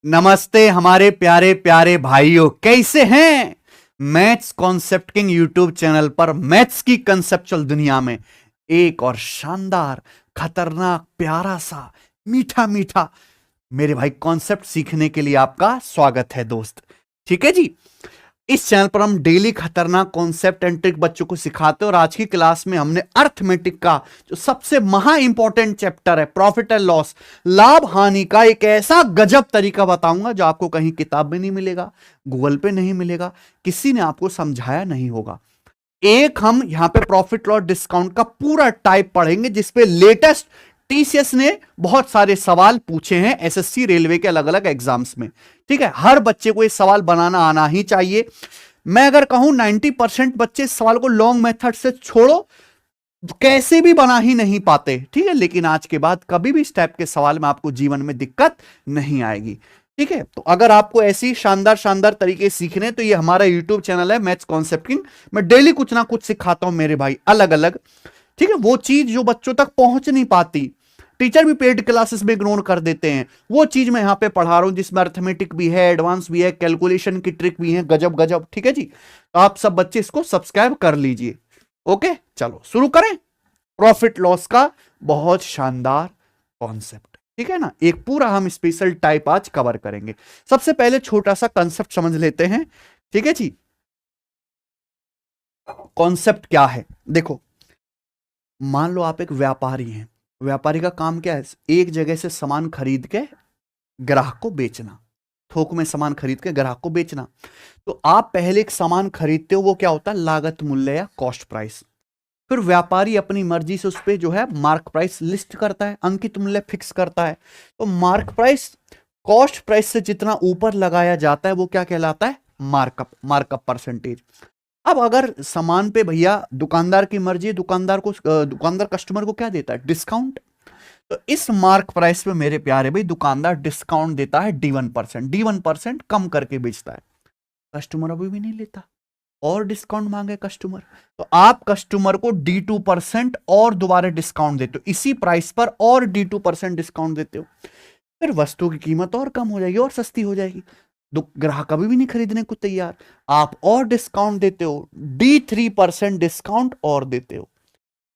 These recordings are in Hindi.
नमस्ते हमारे प्यारे प्यारे भाइयों, कैसे हैं। Maths concept king YouTube channel पर मैथ्स की कंसेप्चुअल दुनिया में एक और शानदार, खतरनाक, प्यारा सा, मीठा मीठा मेरे भाई कॉन्सेप्ट सीखने के लिए आपका स्वागत है दोस्त। ठीक है जी। इस चैनल पर हम डेली खतरनाक कॉन्सेप्ट एंड ट्रिक बच्चों को सिखाते हैं और आज की क्लास में हमने अर्थमेटिक का जो सबसे महा इंपॉर्टेंट चैप्टर है प्रॉफिट एंड लॉस, लाभ हानि का एक ऐसा गजब तरीका बताऊंगा जो आपको कहीं किताब में नहीं मिलेगा, गूगल पे नहीं मिलेगा, किसी ने आपको समझाया नहीं होगा। एक हम यहां पे प्रॉफिट लॉस डिस्काउंट का पूरा टाइप पढ़ेंगे जिसपे लेटेस्ट टीसीएस ने बहुत सारे सवाल पूछे हैं एसएससी रेलवे के अलग अलग एग्जाम्स में। ठीक है, हर बच्चे को ये सवाल बनाना आना ही चाहिए। मैं अगर कहूं 90% बच्चे इस सवाल को लॉन्ग मेथड से छोड़ो कैसे भी बना ही नहीं पाते। ठीक है, लेकिन आज के बाद कभी भी इस टाइप के सवाल में आपको जीवन में दिक्कत नहीं आएगी। ठीक है, तो अगर आपको ऐसी शानदार शानदार तरीके सीखने तो ये हमारा यूट्यूब चैनल है मैथ्स कॉन्सेप्ट किंग। मैं डेली कुछ ना कुछ सिखाता हूं मेरे भाई, अलग अलग। ठीक है, वो चीज जो बच्चों तक पहुंच नहीं पाती, टीचर भी पेड क्लासेस में इग्नोर कर देते हैं, वो चीज मैं यहां पे पढ़ा रहा हूं जिसमें अर्थमेटिक भी है, एडवांस भी है, कैलकुलेशन की ट्रिक भी है, गजब गजब। ठीक है जी, तो आप सब बच्चे इसको सब्सक्राइब कर लीजिए। ओके, चलो शुरू करें प्रॉफिट लॉस का बहुत शानदार कॉन्सेप्ट। ठीक है ना, एक पूरा हम स्पेशल टाइप आज कवर करेंगे। सबसे पहले छोटा सा कॉन्सेप्ट समझ लेते हैं। ठीक है जी, कॉन्सेप्ट क्या है देखो। मान लो आप एक व्यापारी हैं, व्यापारी का काम क्या है, एक जगह से सामान खरीद के ग्राहक को बेचना, थोक में सामान खरीद के ग्राहक को बेचना। तो आप पहले एक सामान खरीदते हो, वो क्या होता है, लागत मूल्य या कॉस्ट प्राइस। फिर व्यापारी अपनी मर्जी से उस पर जो है मार्क प्राइस लिस्ट करता है, अंकित मूल्य फिक्स करता है। तो मार्क प्राइस कॉस्ट प्राइस से जितना ऊपर लगाया जाता है वो क्या कहलाता है, मार्कअप, मार्कअप परसेंटेज। अब अगर सामान पे भैया दुकानदार की मर्जी, दुकानदार कस्टमर को क्या देता है, डिस्काउंट। तो इस मार्क प्राइस पे मेरे प्यारे भाई दुकानदार डिस्काउंट देता है D1%, D1% कम करके बेचता है। कस्टमर अभी भी नहीं लेता और डिस्काउंट मांगे कस्टमर, तो आप कस्टमर को D2% और दोबारा डिस्काउंट देते हो, इसी प्राइस पर और D2% डिस्काउंट देते हो। फिर वस्तु की कीमत और कम हो जाएगी और सस्ती हो जाएगी, ग्राहक अभी भी नहीं खरीदने को तैयार, आप और डिस्काउंट देते हो, D3% डिस्काउंट और देते हो।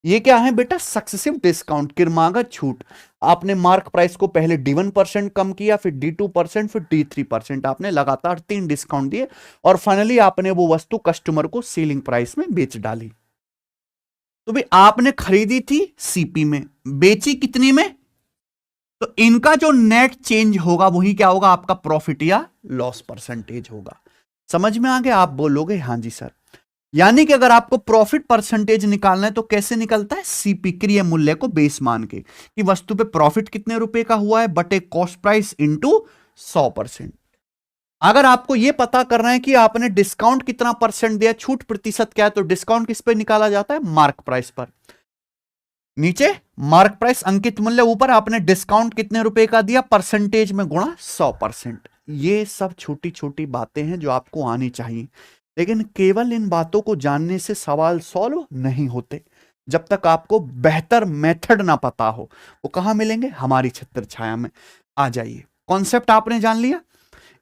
ये क्या है बेटा, सक्सेसिव डिस्काउंट, क्रमागत छूट। आपने मार्क प्राइस को पहले D1% कम किया, फिर D2%, फिर D3%, आपने लगातार 3 डिस्काउंट दिए और फाइनली आपने वो वस्तु कस्टमर को सेलिंग प्राइस में बेच डाली। तो भाई आपने खरीदी थी सीपी में, बेची कितनी में, तो इनका जो नेट चेंज होगा वही क्या होगा, आपका प्रॉफिट या लॉस परसेंटेज होगा। समझ में आ गया, आप बोलोगे हाँ जी सर। यानी कि अगर आपको प्रॉफिट परसेंटेज निकालना है तो कैसे निकलता है, सीपी क्रिय मूल्य को बेस मान के कि वस्तु पे प्रॉफिट कितने रुपए का हुआ है बटे कॉस्ट प्राइस इंटू 100%। अगर आपको यह पता करना है कि आपने डिस्काउंट कितना परसेंट दिया, छूट प्रतिशत क्या है, तो डिस्काउंट किस पे निकाला जाता है, मार्क प्राइस पर। नीचे मार्क प्राइस अंकित मूल्य, ऊपर आपने डिस्काउंट कितने रुपए का दिया, परसेंटेज में गुणा 100%। ये सब छोटी छोटी बातें हैं जो आपको आनी चाहिए, लेकिन केवल इन बातों को जानने से सवाल सॉल्व नहीं होते। जब तक आपको बेहतर मेथड ना पता हो, वो कहां मिलेंगे, हमारी छत्र छाया में। आ जाइए, कॉन्सेप्ट आपने जान लिया।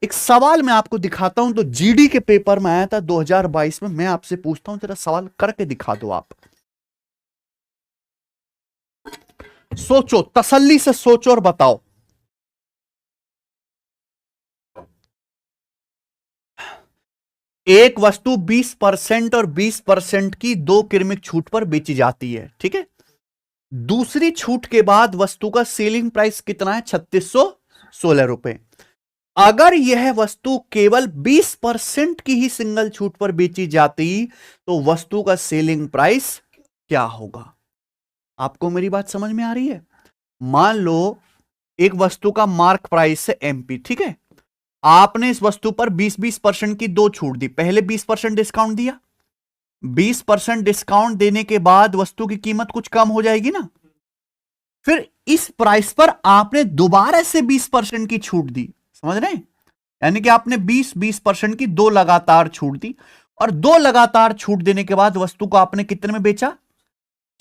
एक सवाल मैं आपको दिखाता हूं, तो जीडी के पेपर में आया था 2022 में। मैं आपसे पूछता हूं, जरा सवाल करके दिखा दो आप। सोचो, तसल्ली से सोचो और बताओ। एक वस्तु 20% और 20% की दो क्रमिक छूट पर बेची जाती है। ठीक है, दूसरी छूट के बाद वस्तु का सेलिंग प्राइस कितना है, 3616 रुपए। अगर यह वस्तु केवल 20% की ही सिंगल छूट पर बेची जाती तो वस्तु का सेलिंग प्राइस क्या होगा। आपको मेरी बात समझ में आ रही है। मान लो एक वस्तु का मार्क प्राइस है MP, ठीक है, आपने इस वस्तु पर 20% की दो छूट दी, पहले 20% डिस्काउंट दिया, 20% डिस्काउंट देने के बाद वस्तु की कीमत कुछ कम हो जाएगी ना, फिर इस प्राइस पर आपने दोबारा से 20% की छूट दी। समझ रहे हैं, यानी कि आपने 20% की दो लगातार छूट दी और दो लगातार छूट देने के बाद वस्तु को आपने कितने में बेचा,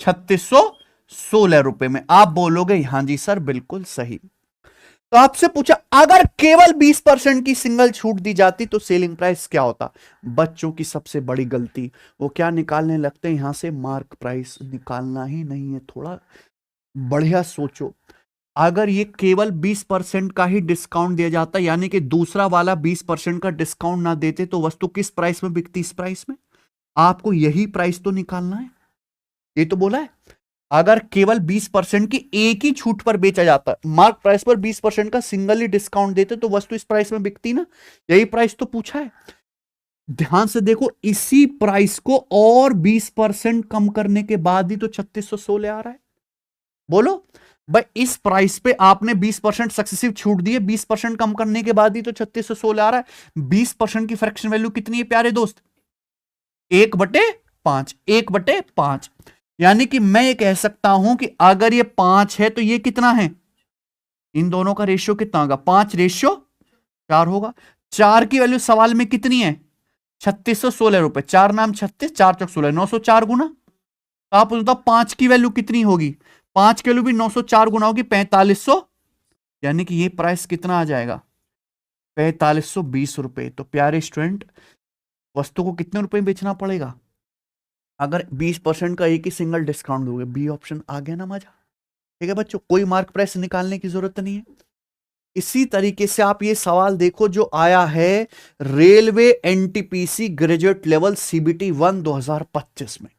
3616 रुपए में। आप बोलोगे हां जी सर बिल्कुल सही। तो आपसे पूछा अगर केवल 20% की सिंगल छूट दी जाती तो सेलिंग प्राइस क्या होता। बच्चों की सबसे बड़ी गलती, वो क्या निकालने लगते हैं, यहां से मार्क प्राइस निकालना ही नहीं है। थोड़ा बढ़िया सोचो, अगर ये केवल 20% का ही डिस्काउंट दिया जाता, यानी कि दूसरा वाला 20% का डिस्काउंट ना देते, तो वस्तु किस प्राइस में बिकती, इस प्राइस में। आपको यही प्राइस तो निकालना है, ये तो बोला है। अगर केवल 20% की एक ही छूट पर बेचा जाता, मार्क प्राइस पर 20% का सिंगल ही डिस्काउंट देते, तो वस्तु इस प्राइस में बिकती ना, यही प्राइस तो पूछा है। ध्यान से देखो, इसी प्राइस को और 20% कम करने के बाद ही तो 3616 आ रहा है। बोलो भाई, इस प्राइस पे आपने 20% सक्सेसिव छूट दी है, 20% कम करने के बाद ही तो 3616 आ रहा है। 20% की फ्रैक्शन वैल्यू कितनी है प्यारे दोस्त, 1/5, 1/5। यानी कि मैं ये कह सकता हूं कि अगर ये 5 है तो ये कितना है, इन दोनों का रेशियो कितना होगा, 5:4 होगा। 4 की वैल्यू सवाल में कितनी है, 3616 रुपए। 4 नाम 36, 4 चौक 16, 904 गुना। तो आप बताओ 5 की वैल्यू कितनी होगी, 5 की वैल्यू भी 904 गुना होगी, 4500। यानी कि ये प्राइस कितना आ जाएगा, 4520 रुपए। तो प्यारे स्टूडेंट, वस्तु को कितने रुपए में बेचना पड़ेगा, अगर 20% का एक ही सिंगल डिस्काउंट दोगे। बी ऑप्शन आ गया ना मजा। ठीक है बच्चों, कोई मार्क प्राइस निकालने की जरूरत नहीं है। इसी तरीके से आप ये सवाल देखो जो आया है railway NTPC graduate level CBT 1 2025 में।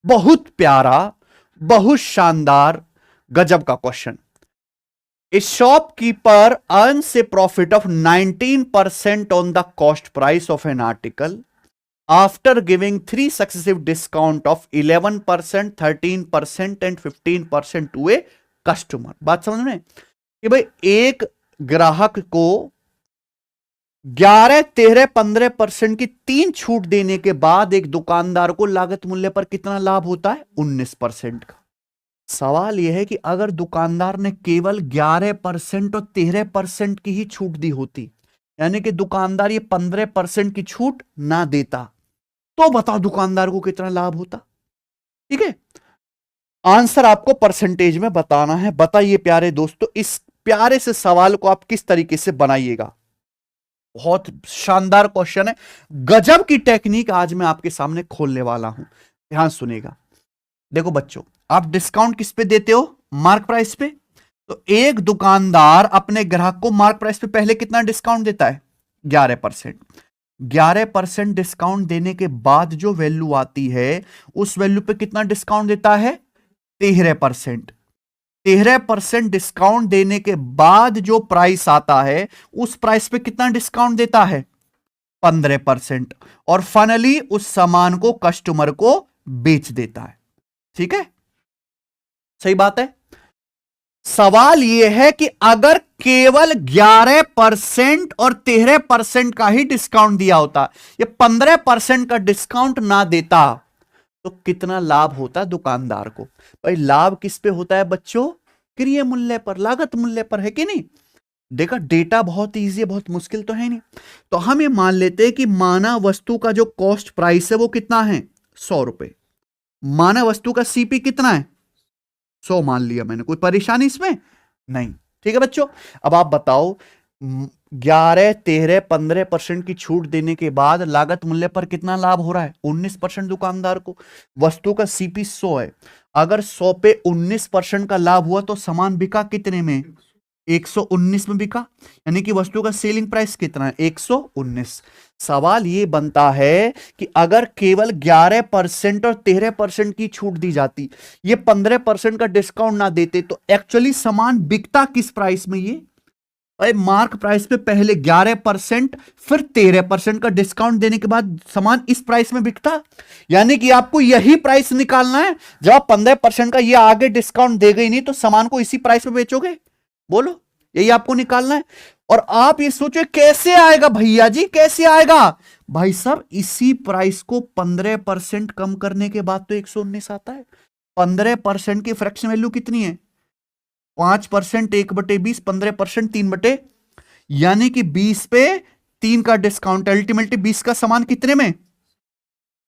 बहुत प्यारा, बहुत शानदार, गजब का question. A shopkeeper earns a profit of 19% on the cost price of an article after giving 3 successive discount of 11%, 13% and 15% to a customer। बात समझ में कि भाई एक ग्राहक को 11, 13, 15% की 3 छूट देने के बाद एक दुकानदार को लागत मूल्य पर कितना लाभ होता है, 19% का। सवाल यह है कि अगर दुकानदार ने केवल 11% और 13% की ही छूट दी होती, यानी कि दुकानदार ये 15% की छूट ना देता, तो बताओ दुकानदार को कितना लाभ होता। ठीक है, आंसर आपको परसेंटेज में बताना है। बताइए प्यारे दोस्तों, इस प्यारे से सवाल को आप किस तरीके से बनाइएगा। बहुत शानदार क्वेश्चन है, गजब की टेक्निक आज मैं आपके सामने खोलने वाला हूं, ध्यान सुनिएगा। देखो बच्चों, आप डिस्काउंट किस पे देते हो, मार्क प्राइस पे। तो एक दुकानदार अपने ग्राहक को मार्क प्राइस पे पहले कितना डिस्काउंट देता है, 11%। 11% डिस्काउंट देने के बाद जो वैल्यू आती है, उस वैल्यू पे कितना डिस्काउंट देता है, 13%। 13% डिस्काउंट देने के बाद जो प्राइस आता है, उस प्राइस पे कितना डिस्काउंट देता है, 15%। और फाइनली उस सामान को कस्टमर को बेच देता है। ठीक है, सही बात है। सवाल यह है कि अगर केवल 11% और 13% का ही डिस्काउंट दिया होता, ये 15% का डिस्काउंट ना देता, तो कितना लाभ होता दुकानदार को। भाई लाभ किस पे होता है बच्चों, क्रय मूल्य पर, लागत मूल्य पर, है कि नहीं। देखा, डेटा बहुत इजी है, बहुत मुश्किल तो है नहीं। तो हम ये मान लेते हैं कि माना वस्तु का जो कॉस्ट प्राइस है वो कितना है, 100 रुपए। माना वस्तु का सीपी कितना है, 100 मान लिया मैंने, कोई परेशानी इसमें नहीं। ठीक है बच्चों, अब आप बताओ 11, 13, 15% की छूट देने के बाद लागत मूल्य पर कितना लाभ हो रहा है, 19% दुकानदार को। वस्तु का सीपी 100 है, अगर 100 पे 19% का लाभ हुआ तो सामान बिका कितने में, 119 में बिका। यानी कि वस्तु का सेलिंग प्राइस कितना है, 119। सवाल ये बनता है कि अगर केवल 11% और 13% की छूट दी जाती, ये 15% का डिस्काउंट ना देते, तो एक्चुअली सामान बिकता किस प्राइस में, ये भाई मार्क प्राइस पे पहले 11% फिर 13% का डिस्काउंट देने के बाद सामान इस प्राइस में बिकता। यानी कि आपको यही प्राइस निकालना है। जब आप 15% का ये आगे डिस्काउंट देगा ही नहीं, तो सामान को इसी प्राइस में बेचोगे। बोलो, यही आपको निकालना है। और आप ये सोचो कैसे आएगा भैया जी, कैसे आएगा भाई साहब, इसी प्राइस को 15% कम करने के बाद तो 119 आता है। 15% की फ्रैक्शन वैल्यू कितनी है, 5%, 1/20, 15%, 3/, यानी कि 20 पे 3 का डिस्काउंट, अल्टीमेटली 20 का सामान कितने में,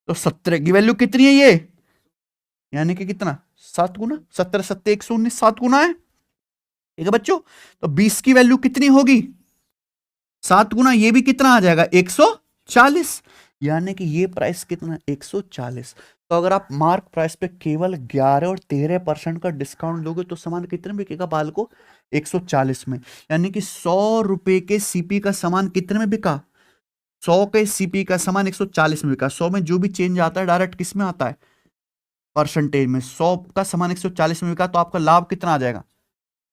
तो 17 की वैल्यू कितनी है ये, यानी कि कितना, 7 गुना, 17 7 119, 7 गुना है। ठीक है बच्चों, तो 20 की वैल्यू कितनी होगी, 7 गुना ये भी कितना आ जाएगा 140, यानी कि ये प्राइस कितना 140। तो अगर आप मार्क प्राइस पे केवल 11 और 13% का डिस्काउंट दोगे तो सामान कितने में बिकेगा बाल को 140 में, यानी कि 100 रुपए के सीपी का सामान कितने में बिका, 100 के सीपी का सामान 140 में बिका। 100 में जो भी चेंज आता है डायरेक्ट किस में आता है, परसेंटेज में। 100 का सामान 140 में बिका तो आपका लाभ कितना आ जाएगा,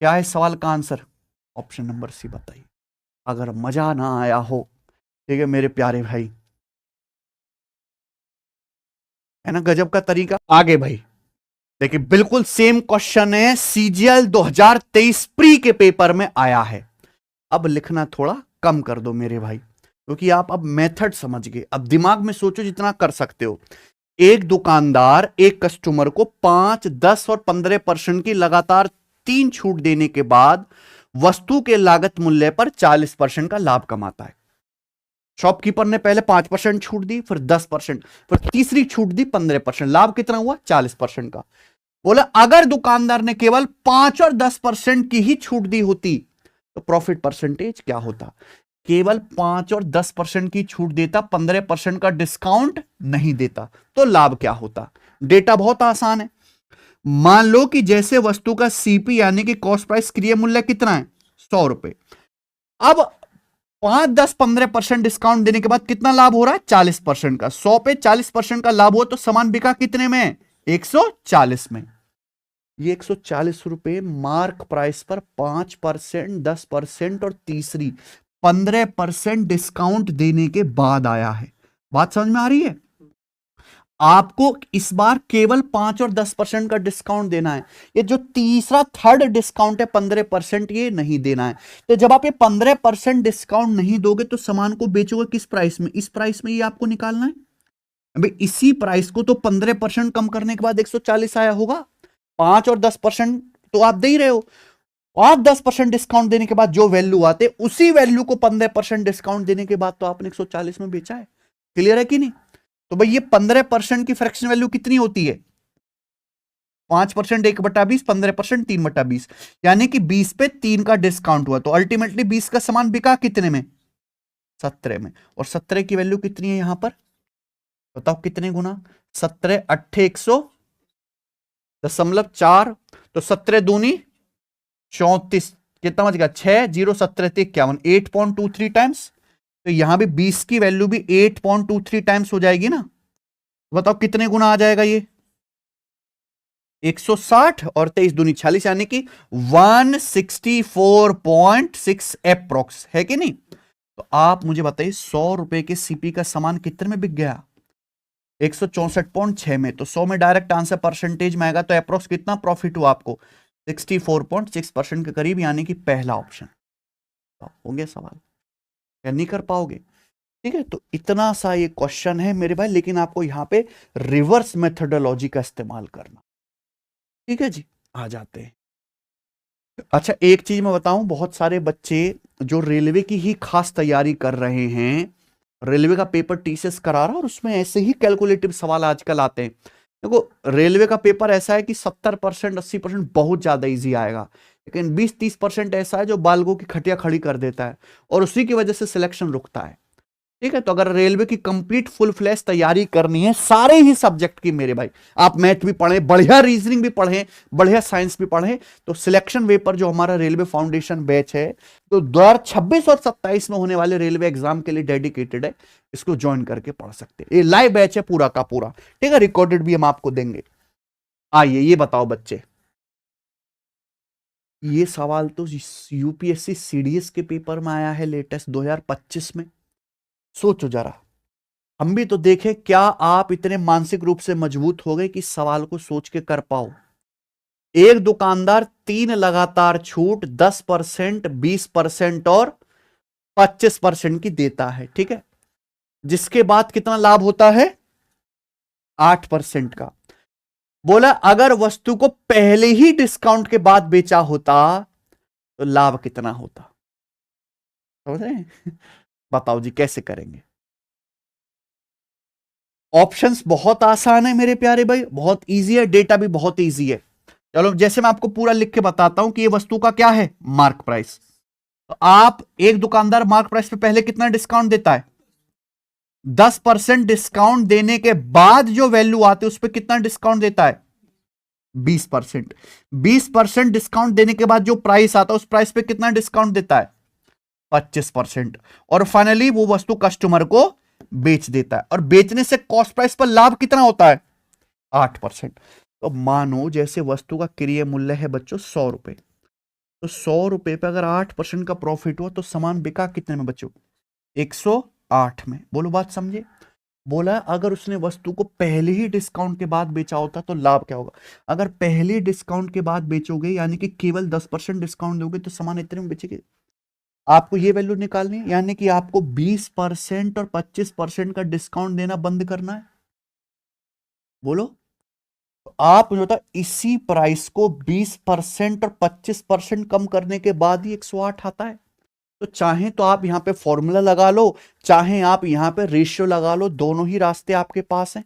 क्या है सवाल का आंसर, ऑप्शन नंबर सी बताइए। अगर मजा ना आया हो, ठीक है मेरे प्यारे भाई, है ना गजब का तरीका। आगे भाई देखिए, बिल्कुल सेम क्वेश्चन है, सीजीएल 2023 प्री के पेपर में आया है। अब लिखना थोड़ा कम कर दो मेरे भाई, क्योंकि आप अब मेथड समझ गए, अब दिमाग में सोचो जितना कर सकते हो। एक दुकानदार एक कस्टमर को 5, 10 और 15% की लगातार 3 छूट देने के बाद वस्तु के लागत मूल्य पर 40% का लाभ कमाता है। शॉपकीपर ने पहले 5% छूट दी, फिर 10%, फिर तीसरी छूट दी 15%, लाभ कितना हुआ 40% का। बोला अगर दुकानदार ने केवल 5 और 10% की ही छूट दी होती तो प्रॉफिट परसेंटेज क्या होता। केवल 5 और 10% की छूट देता, 15% का डिस्काउंट नहीं देता, तो लाभ क्या होता। डेटा बहुत आसान है। मान लो कि जैसे वस्तु का सीपी यानी कि कॉस्ट प्राइस क्रिय मूल्य कितना है 100 रुपए, अब 5, 10, 15% डिस्काउंट देने के बाद कितना लाभ हो रहा है 40% का। 100 पे 40% का लाभ हो तो सामान बिका कितने में 140 में। ये 140 रुपए मार्क प्राइस पर 5%, 10% और तीसरी 15% डिस्काउंट देने के बाद आया है। बात समझ में आ रही है। आपको इस बार केवल 5 और 10% का डिस्काउंट देना है। ये जो तीसरा थर्ड डिस्काउंट है 15%, ये नहीं देना है। तो जब आप ये 15% डिस्काउंट नहीं दोगे तो सामान को बेचोगे किस प्राइस में, इस प्राइस में ये आपको निकालना है। अभी इसी प्राइस को तो 15% कम करने के बाद 140 आया होगा। 5 और 10% तो आप दे ही रहे हो, और 10% डिस्काउंट देने के बाद जो वैल्यू आते उसी वैल्यू को 15% डिस्काउंट देने के बाद तो आपने 140 में बेचा है। क्लियर है कि नहीं। तो भाई ये 15% की फ्रैक्शन वैल्यू कितनी होती है 5% 1/20, 15% 3/20, यानी कि 20 पे 3 का डिस्काउंट हुआ तो अल्टीमेटली 20 का सामान बिका कितने में 17 में। और 17 की वैल्यू कितनी है यहां पर बताओ कितने गुना 17 8 100.4, तो 17 दूनी 34, कितना बच गया 6 0 17 51, 8.23 टाइम्स। तो यहां भी 20 की वैल्यू भी 8.23 टाइम्स हो जाएगी ना। बताओ कितने गुना आ जाएगा ये 160 और 23 दूनी 46, यानी कि 164.6 एप्रोक्स है कि नहीं। तो आप मुझे बताइए 100 रुपए के सीपी का सामान कितने में बिक गया 164.6 में। तो 100 में डायरेक्ट आंसर परसेंटेज में आएगा तो अप्रोक्स कितना प्रॉफिट हुआ आपको 64.6% के करीब, यानी कि पहला ऑप्शन। हो गया सवाल, क्या नहीं कर पाओगे। ठीक है, तो इतना सा ये क्वेश्चन है मेरे भाई, लेकिन आपको यहां पे रिवर्स मेथोडोलॉजी का इस्तेमाल करना। ठीक है जी, आ जाते हैं। अच्छा एक चीज मैं बताऊं, बहुत सारे बच्चे जो रेलवे की ही खास तैयारी कर रहे हैं, रेलवे का पेपर टीसीएस करा रहा और उसमें ऐसे ही कैलकुलेटिव सवाल आजकल आते हैं। देखो रेलवे का पेपर ऐसा है कि 70% 80% बहुत ज्यादा इजी आएगा, लेकिन 20-30% ऐसा है जो बालगों की खटिया खड़ी कर देता है और उसी की वजह से सिलेक्शन रुकता है। ठीक है, तो अगर रेलवे की कंप्लीट फुल फ्लैश तैयारी करनी है सारे ही सब्जेक्ट की मेरे भाई, आप मैथ भी पढ़ें, बढ़िया रीजनिंग भी पढ़ें, बढ़िया साइंस भी पढ़ें, तो सिलेक्शन वेपर जो हमारा रेलवे फाउंडेशन बैच है तो 2026 और 27 में होने वाले रेलवे एग्जाम के लिए डेडिकेटेड है, इसको ज्वाइन करके पढ़ सकते हैं। ये लाइव बैच है पूरा का पूरा, ठीक है, रिकॉर्डेड भी हम आपको देंगे। आइए ये बताओ बच्चे, ये सवाल तो यूपीएससी सीडीएस के पेपर में आया है लेटेस्ट 2025 में। सोचो जरा, हम भी तो देखें क्या आप इतने मानसिक रूप से मजबूत हो गए कि सवाल को सोच के कर पाओ। एक दुकानदार 3 लगातार छूट 10%, 20% और 25% की देता है, ठीक है, जिसके बाद कितना लाभ होता है 8% का। बोला अगर वस्तु को पहले ही डिस्काउंट के बाद बेचा होता तो लाभ कितना होता। समझ रहे हैं बताओ जी कैसे करेंगे। ऑप्शंस बहुत आसान है मेरे प्यारे भाई, बहुत इजी है, डेटा भी बहुत इजी है। चलो जैसे मैं आपको पूरा लिख के बताता हूं कि ये वस्तु का क्या है, मार्क प्राइस। तो आप एक दुकानदार मार्क प्राइस पे पहले कितना डिस्काउंट देता है, 10% डिस्काउंट देने के बाद जो वैल्यू आती है उस पर कितना डिस्काउंट देता है, 20%। 20% डिस्काउंट देने के बाद जो प्राइस आता है उस प्राइस पे कितना डिस्काउंट देता है, 25%। और फाइनली वो वस्तु कस्टमर को बेच देता है, और बेचने से कॉस्ट प्राइस पर लाभ कितना होता है, 8%। तो मानो जैसे वस्तु का क्रय मूल्य है बच्चों 100 रुपए, तो 100 रुपए पे अगर 8% का प्रॉफिट हुआ तो सामान बिका कितने में बच्चों, 108 में। बोलो बात समझे। बोला अगर उसने वस्तु को पहले ही डिस्काउंट के बाद बेचा होता तो लाभ क्या होगा, अगर पहले डिस्काउंट के बाद बेचोगे यानी कि केवल 10% डिस्काउंट दोगे तो सामान इतने में बेचेगी। आपको ये वैल्यू निकालनी है, यानी कि आपको 20% और 25% का डिस्काउंट देना बंद करना है। बोलो तो आप जो था इसी प्राइस को 20% और 25% कम करने के बाद ही 108 आता है। तो चाहे तो आप यहां पे फॉर्मूला लगा लो, चाहे आप यहां पे रेशियो लगा लो, दोनों ही रास्ते आपके पास हैं।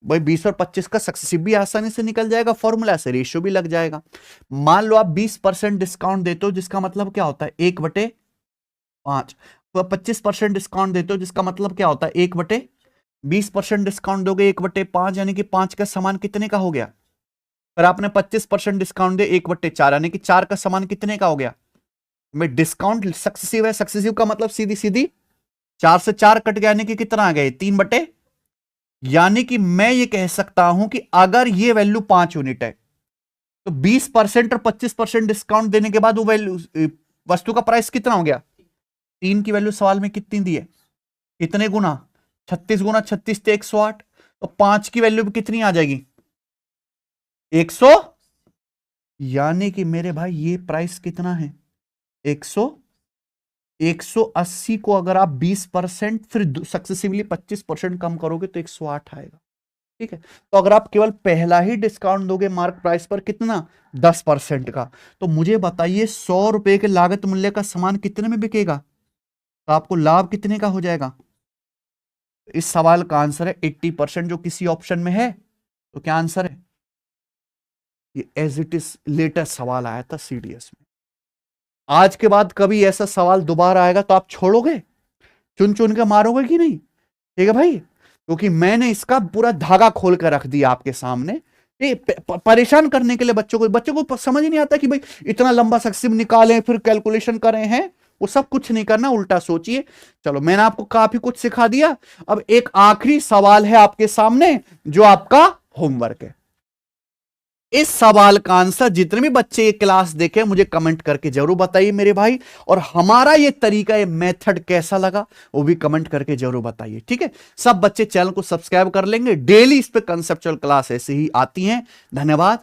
भाई 20 और 25 का सक्सेसिव भी आसानी से निकल जाएगा, फॉर्मूला से रेशियो भी लग जाएगा। मान लो आप 20% डिस्काउंट देते हो जिसका मतलब क्या होता है 1/5, तो 25% डिस्काउंट देते हो जिसका मतलब क्या होता है 1/20% डिस्काउंट दोगे 1/5, यानी कि 5 का सामान कितने का हो गया। पर आपने 25% डिस्काउंट दे 1/4, यानी कि 4 का सामान कितने का हो गया। में डिस्काउंट सक्सेसिव है, सक्सेसिव का मतलब सीधी सीधी 4 से 4 कट गया, यानी कि कितना आ गया 3/, यानी कि मैं ये कह सकता हूं कि अगर ये वैल्यू 5 यूनिट है तो 20% और 25% डिस्काउंट देने के बाद वो वैल्यू वस्तु का प्राइस कितना हो गया, 3 की वैल्यू सवाल में कितनी दी है, कितने गुना 36 गुना 36 थे 108, तो 5 की वैल्यू भी कितनी आ जाएगी 100, यानी कि मेरे भाई ये प्राइस कितना है 180 को अगर आप 20% फिर सक्सेसिवली 25% कम करोगे तो 108 आएगा। ठीक है, तो अगर आप केवल पहला ही डिस्काउंट दोगे मार्क प्राइस पर कितना 10% का, तो मुझे बताइए 100 रुपए के लागत मूल्य का सामान कितने में बिकेगा, तो आपको लाभ कितने का हो जाएगा। इस सवाल का आंसर है 80%, जो किसी ऑप्शन में है। तो क्या आंसर है, ये एज इट इज लेटेस्ट सवाल आया था सीडीएस में। आज के बाद कभी ऐसा सवाल दोबारा आएगा तो आप छोड़ोगे, चुन चुन के मारोगे कि नहीं। ठीक है भाई, क्योंकि मैंने इसका पूरा धागा खोल कर रख दिया आपके सामने, परेशान करने के लिए बच्चों को समझ नहीं आता कि भाई इतना लंबा सक्सेसिव निकालें फिर कैलकुलेशन करें हैं, वो सब कुछ नहीं करना, उल्टा सोचिए। चलो मैंने आपको काफी कुछ सिखा दिया, अब एक आखिरी सवाल है आपके सामने जो आपका होमवर्क है। इस सवाल का आंसर जितने भी बच्चे ये क्लास देखे मुझे कमेंट करके जरूर बताइए मेरे भाई, और हमारा ये तरीका ये मेथड कैसा लगा वो भी कमेंट करके जरूर बताइए। ठीक है, सब बच्चे चैनल को सब्सक्राइब कर लेंगे, डेली इस पे कंसेप्चुअल क्लास ऐसे ही आती हैं। धन्यवाद।